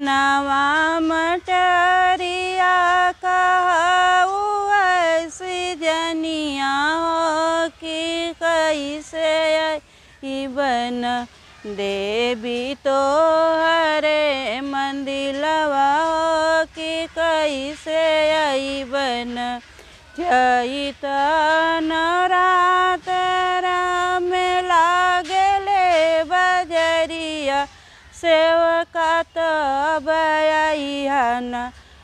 नवा मटरिया कहू ऐसी जनिया हो कि कैसे बन देवी तो हरे मंदिलवा हो कि कैसे बन चैत नवरात्र में लागले बजरिया सेवका तब अइहन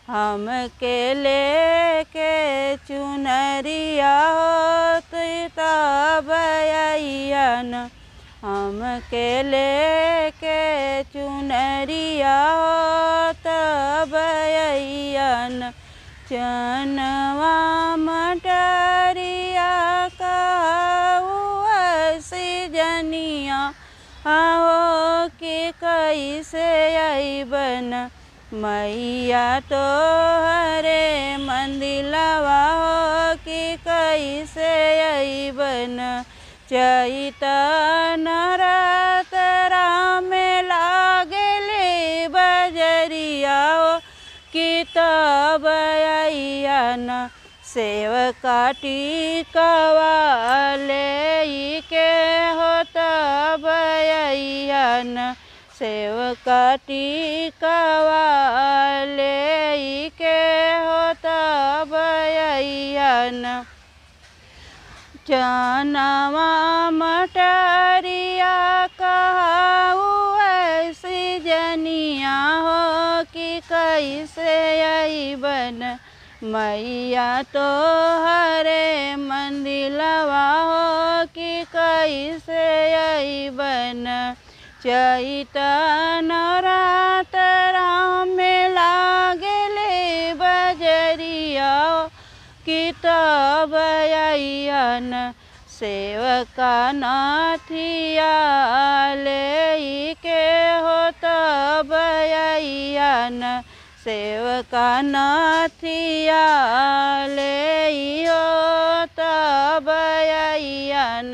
हम के लेके चुनरिया तब अइहन हम के लेके चुनरिया तब अइहन चनवा मटरिया कहू ऐसी जनिया हो कि कैसे अइबन मैया तो हरे मंदिलवा हो कि कैसे अइबन चैत नवरात्र में लागले बजरिया हो कि तब अइहन सेवका टिकवा लेके हो तब अइहन सेवका टिकवा लेके हो तब अइहन चनवा मटरिया कहू ऐसी जनिया हो कि कैसे अइबन मैया तो हरे मंदिलवा हो कि कैसे अइबन चैत नवरात्र में लागले बजरिया कि तब अइहन सेवका नथिया लेके हो तब अइहन सेवका नथिया ले हो तब अइहन।